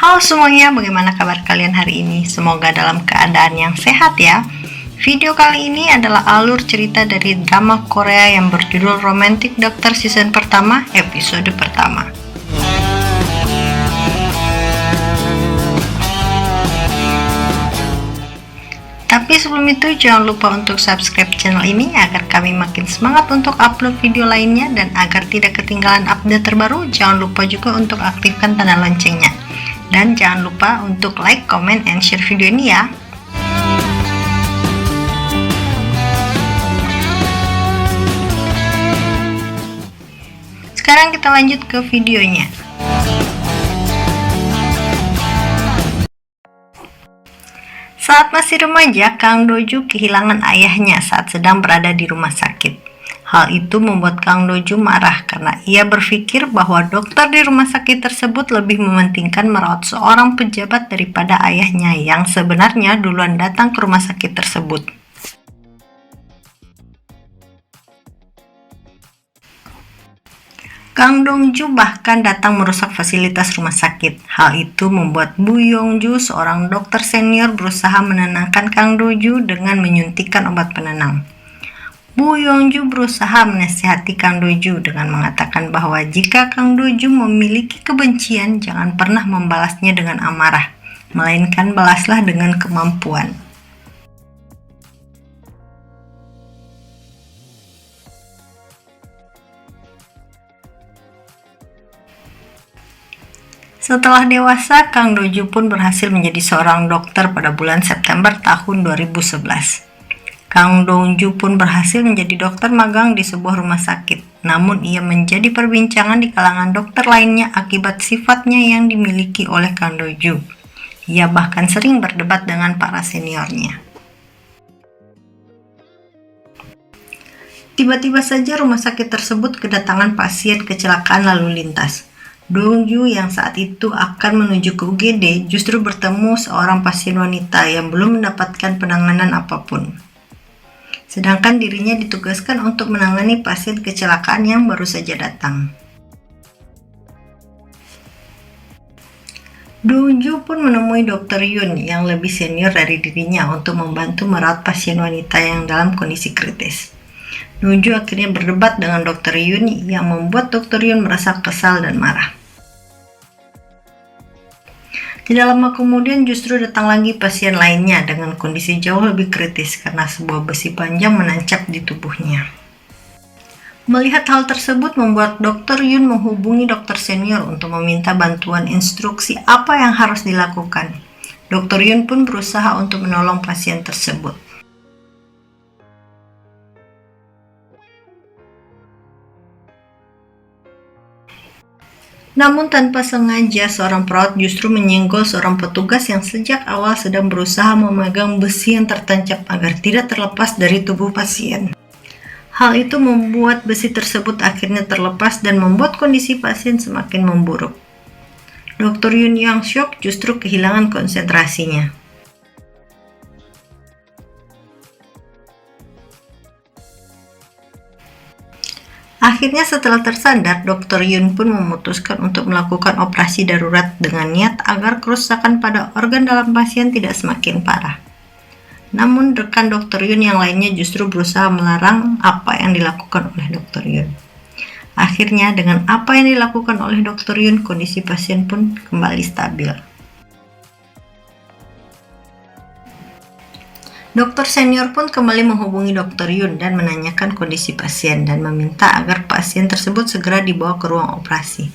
Halo semuanya, bagaimana kabar kalian hari ini? Semoga dalam keadaan yang sehat ya. Video kali ini adalah alur cerita dari drama Korea yang berjudul Romantic Doctor season pertama, episode pertama. Tapi sebelum itu jangan lupa untuk subscribe channel ini agar kami makin semangat untuk upload video lainnya, dan agar tidak ketinggalan update terbaru, jangan lupa juga untuk aktifkan tanda loncengnya. Dan jangan lupa untuk like, comment, and share video ini ya. Sekarang kita lanjut ke videonya. Saat masih remaja, Kang Do-ju kehilangan ayahnya saat sedang berada di rumah sakit. Hal itu membuat Kang Do-ju marah karena ia berpikir bahwa dokter di rumah sakit tersebut lebih mementingkan merawat seorang pejabat daripada ayahnya yang sebenarnya duluan datang ke rumah sakit tersebut. Kang Dong-ju bahkan datang merusak fasilitas rumah sakit. Hal itu membuat Bu Yong-ju, seorang dokter senior, berusaha menenangkan Kang Do-ju dengan menyuntikkan obat penenang. Bu Yong-ju berusaha menasihati Kang Do-ju dengan mengatakan bahwa jika Kang Do-ju memiliki kebencian, jangan pernah membalasnya dengan amarah, melainkan balaslah dengan kemampuan. Setelah dewasa, Kang Do-ju pun berhasil menjadi seorang dokter pada bulan September tahun 2011. Kang Do-ju pun berhasil menjadi dokter magang di sebuah rumah sakit. Namun ia menjadi perbincangan di kalangan dokter lainnya akibat sifatnya yang dimiliki oleh Kang Do-ju. Ia bahkan sering berdebat dengan para seniornya. Tiba-tiba saja rumah sakit tersebut kedatangan pasien kecelakaan lalu lintas. Do-ju yang saat itu akan menuju ke UGD justru bertemu seorang pasien wanita yang belum mendapatkan penanganan apapun. Sedangkan dirinya ditugaskan untuk menangani pasien kecelakaan yang baru saja datang. Do-ju pun menemui Dr. Yun yang lebih senior dari dirinya untuk membantu merawat pasien wanita yang dalam kondisi kritis. Do-ju akhirnya berdebat dengan Dr. Yun yang membuat Dr. Yun merasa kesal dan marah. Tidak lama kemudian justru datang lagi pasien lainnya dengan kondisi jauh lebih kritis karena sebuah besi panjang menancap di tubuhnya. Melihat hal tersebut membuat Dr. Yun menghubungi dokter senior untuk meminta bantuan instruksi apa yang harus dilakukan. Dr. Yun pun berusaha untuk menolong pasien tersebut. Namun tanpa sengaja, seorang perawat justru menyenggol seorang petugas yang sejak awal sedang berusaha memegang besi yang tertancap agar tidak terlepas dari tubuh pasien. Hal itu membuat besi tersebut akhirnya terlepas dan membuat kondisi pasien semakin memburuk. Dr. Yun yang syok justru kehilangan konsentrasinya. Akhirnya setelah tersandar, Dr. Yun pun memutuskan untuk melakukan operasi darurat dengan niat agar kerusakan pada organ dalam pasien tidak semakin parah. Namun rekan Dr. Yun yang lainnya justru berusaha melarang apa yang dilakukan oleh Dr. Yun. Akhirnya dengan apa yang dilakukan oleh Dr. Yun, kondisi pasien pun kembali stabil. Dokter senior pun kembali menghubungi Dr. Yun dan menanyakan kondisi pasien dan meminta agar pasien tersebut segera dibawa ke ruang operasi.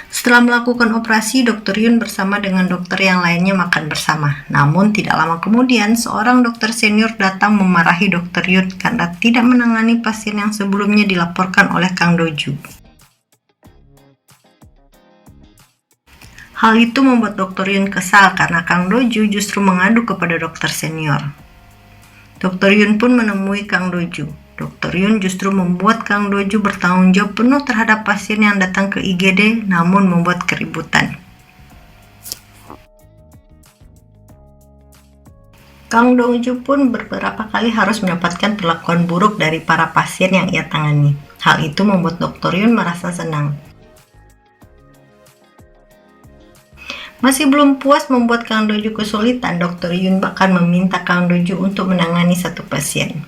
Setelah melakukan operasi, Dr. Yun bersama dengan dokter yang lainnya makan bersama. Namun tidak lama kemudian, seorang dokter senior datang memarahi Dr. Yun karena tidak menangani pasien yang sebelumnya dilaporkan oleh Kang Do-ju. Hal itu membuat Dr. Yun kesal karena Kang Do-ju justru mengadu kepada dokter senior. Dr. Yun pun menemui Kang Do-ju. Dr. Yun justru membuat Kang Do-ju bertanggung jawab penuh terhadap pasien yang datang ke IGD, namun membuat keributan. Kang Do-ju pun beberapa kali harus mendapatkan perlakuan buruk dari para pasien yang ia tangani. Hal itu membuat Dr. Yun merasa senang. Masih belum puas membuat Kang Doju kesulitan, Dr. Yun bahkan meminta Kang Doju untuk menangani satu pasien.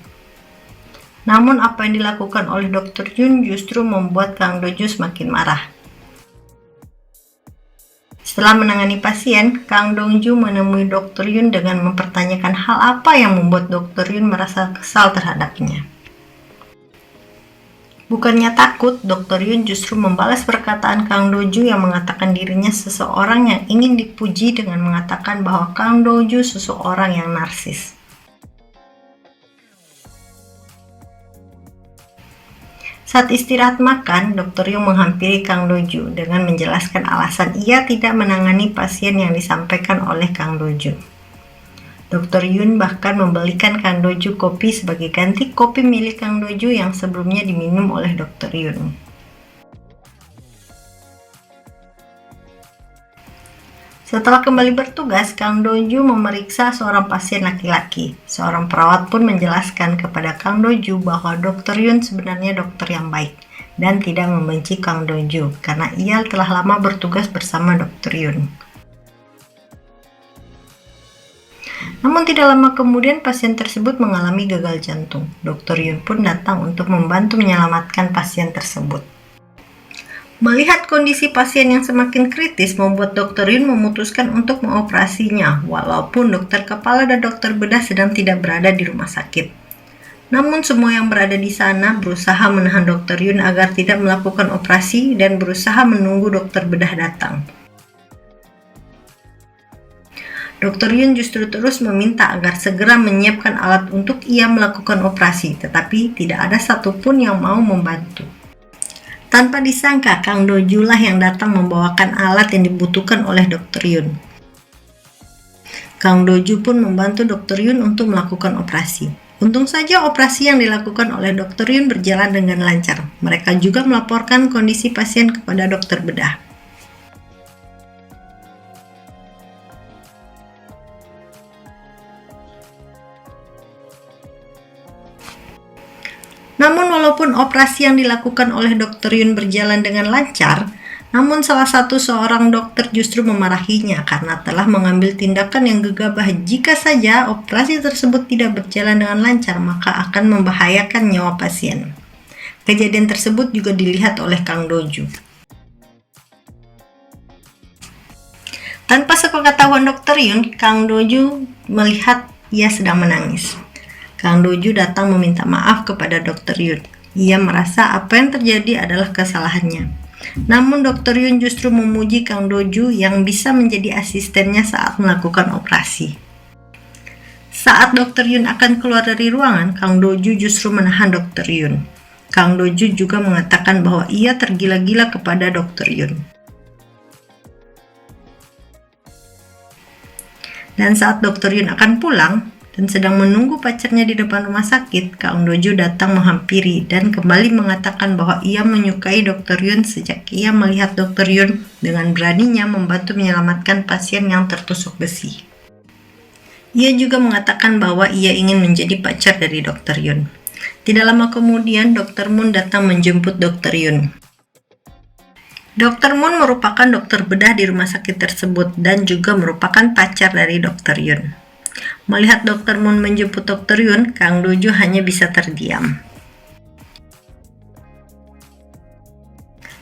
Namun apa yang dilakukan oleh Dr. Yun justru membuat Kang Doju semakin marah. Setelah menangani pasien, Kang Dongju menemui Dr. Yun dengan mempertanyakan hal apa yang membuat Dr. Yun merasa kesal terhadapnya. Bukannya takut, Dr. Yun justru membalas perkataan Kang Doju yang mengatakan dirinya seseorang yang ingin dipuji dengan mengatakan bahwa Kang Doju seseorang yang narsis. Saat istirahat makan, Dr. Yun menghampiri Kang Doju dengan menjelaskan alasan ia tidak menangani pasien yang disampaikan oleh Kang Doju. Dr. Yun bahkan membelikan Kang Doju kopi sebagai ganti kopi milik Kang Doju yang sebelumnya diminum oleh Dr. Yun. Setelah kembali bertugas, Kang Doju memeriksa seorang pasien laki-laki. Seorang perawat pun menjelaskan kepada Kang Doju bahwa Dr. Yun sebenarnya dokter yang baik dan tidak membenci Kang Doju karena ia telah lama bertugas bersama Dr. Yun. Namun tidak lama kemudian pasien tersebut mengalami gagal jantung. Dr. Yun pun datang untuk membantu menyelamatkan pasien tersebut. Melihat kondisi pasien yang semakin kritis membuat Dr. Yun memutuskan untuk mengoperasinya, walaupun dokter kepala dan dokter bedah sedang tidak berada di rumah sakit. Namun semua yang berada di sana berusaha menahan Dr. Yun agar tidak melakukan operasi dan berusaha menunggu dokter bedah datang. Dr. Yun justru terus meminta agar segera menyiapkan alat untuk ia melakukan operasi, tetapi tidak ada satupun yang mau membantu. Tanpa disangka, Kang Doju lah yang datang membawakan alat yang dibutuhkan oleh Dr. Yun. Kang Doju pun membantu Dr. Yun untuk melakukan operasi. Untung saja operasi yang dilakukan oleh Dr. Yun berjalan dengan lancar. Mereka juga melaporkan kondisi pasien kepada dokter bedah. Namun walaupun operasi yang dilakukan oleh Dr. Yun berjalan dengan lancar, namun salah satu seorang dokter justru memarahinya karena telah mengambil tindakan yang gegabah. Jika saja operasi tersebut tidak berjalan dengan lancar, maka akan membahayakan nyawa pasien. Kejadian tersebut juga dilihat oleh Kang Doju. Tanpa sepengetahuan Dr. Yun, Kang Doju melihat ia sedang menangis. Kang Doju datang meminta maaf kepada Dr. Yun. Ia merasa apa yang terjadi adalah kesalahannya. Namun Dr. Yun justru memuji Kang Doju yang bisa menjadi asistennya saat melakukan operasi. Saat Dr. Yun akan keluar dari ruangan, Kang Doju justru menahan Dr. Yun. Kang Doju juga mengatakan bahwa ia tergila-gila kepada Dr. Yun. Dan saat Dr. Yun akan pulang, dan sedang menunggu pacarnya di depan rumah sakit, Kang Doju datang menghampiri dan kembali mengatakan bahwa ia menyukai Dr. Yun sejak ia melihat Dr. Yun dengan beraninya membantu menyelamatkan pasien yang tertusuk besi. Ia juga mengatakan bahwa ia ingin menjadi pacar dari Dr. Yun. Tidak lama kemudian, Dr. Moon datang menjemput Dr. Yun. Dr. Moon merupakan dokter bedah di rumah sakit tersebut dan juga merupakan pacar dari Dr. Yun. Melihat Dr. Moon menjemput Dr. Yun, Kang Doju hanya bisa terdiam.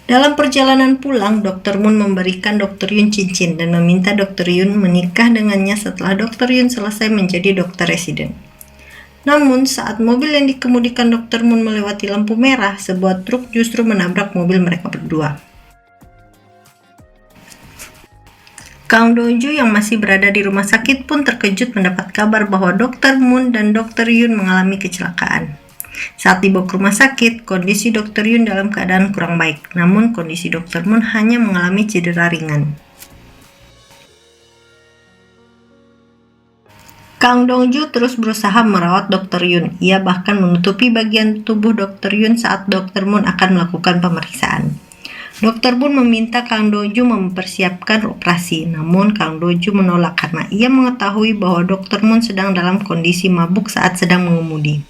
Dalam perjalanan pulang, Dr. Moon memberikan Dr. Yun cincin dan meminta Dr. Yun menikah dengannya setelah Dr. Yun selesai menjadi dokter residen. Namun, saat mobil yang dikemudikan Dr. Moon melewati lampu merah, sebuah truk justru menabrak mobil mereka berdua. Kang Doju yang masih berada di rumah sakit pun terkejut mendapat kabar bahwa Dr. Moon dan Dr. Yun mengalami kecelakaan. Saat dibawa ke rumah sakit, kondisi Dr. Yun dalam keadaan kurang baik, namun kondisi Dr. Moon hanya mengalami cedera ringan. Kang Dongju terus berusaha merawat Dr. Yun. Ia bahkan menutupi bagian tubuh Dr. Yun saat Dr. Moon akan melakukan pemeriksaan. Dr. Moon meminta Kang Doju mempersiapkan operasi, namun Kang Doju menolak karena ia mengetahui bahwa Dr. Moon sedang dalam kondisi mabuk saat sedang mengemudi.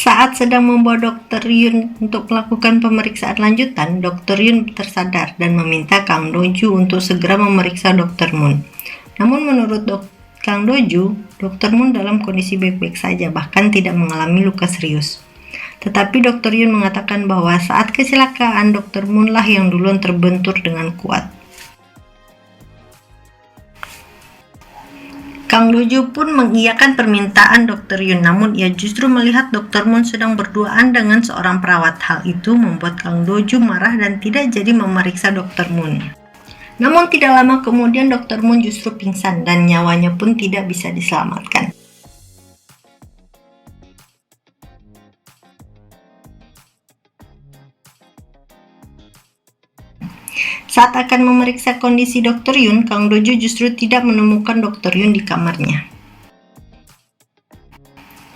Saat sedang membawa Dr. Yun untuk melakukan pemeriksaan lanjutan, Dr. Yun tersadar dan meminta Kang Do-ju untuk segera memeriksa Dr. Moon. Namun menurut Kang Do-ju, Dr. Moon dalam kondisi baik-baik saja, bahkan tidak mengalami luka serius. Tetapi Dr. Yun mengatakan bahwa saat kecelakaan, Dr. Moon lah yang duluan terbentur dengan kuat. Kang Do-ju pun mengiyakan permintaan Dr. Yun, namun ia justru melihat Dr. Moon sedang berduaan dengan seorang perawat. Hal itu membuat Kang Do-ju marah dan tidak jadi memeriksa Dr. Moon. Namun tidak lama kemudian Dr. Moon justru pingsan dan nyawanya pun tidak bisa diselamatkan. Saat akan memeriksa kondisi Dr. Yun, Kang Do-ju justru tidak menemukan Dr. Yun di kamarnya.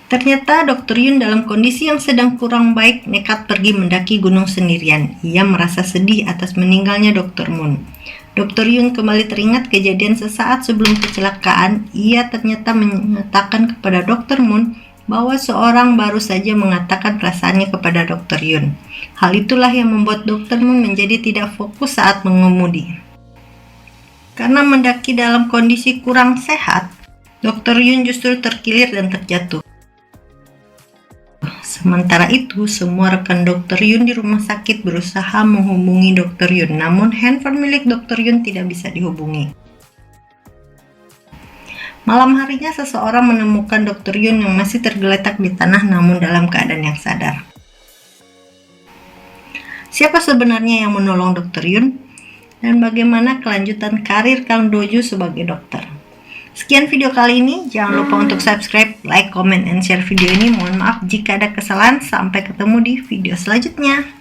Ternyata Dr. Yun dalam kondisi yang sedang kurang baik nekat pergi mendaki gunung sendirian. Ia merasa sedih atas meninggalnya Dr. Moon. Dr. Yun kembali teringat kejadian sesaat sebelum kecelakaan. Ia ternyata menyatakan kepada Dr. Moon bahwa seorang baru saja mengatakan perasaannya kepada Dr. Yun. Hal itulah yang membuat Dr. Moon menjadi tidak fokus saat mengemudi. Karena mendaki dalam kondisi kurang sehat, Dr. Yun justru terkilir dan terjatuh. Sementara itu, semua rekan Dr. Yun di rumah sakit berusaha menghubungi Dr. Yun, namun handphone milik Dr. Yun tidak bisa dihubungi. Malam harinya seseorang menemukan Dr. Yun yang masih tergeletak di tanah namun dalam keadaan yang sadar. Siapa sebenarnya yang menolong Dr. Yun? Dan bagaimana kelanjutan karir Kang Do-ju sebagai dokter? Sekian video kali ini, jangan lupa untuk subscribe, like, comment, and share video ini. Mohon maaf jika ada kesalahan, sampai ketemu di video selanjutnya.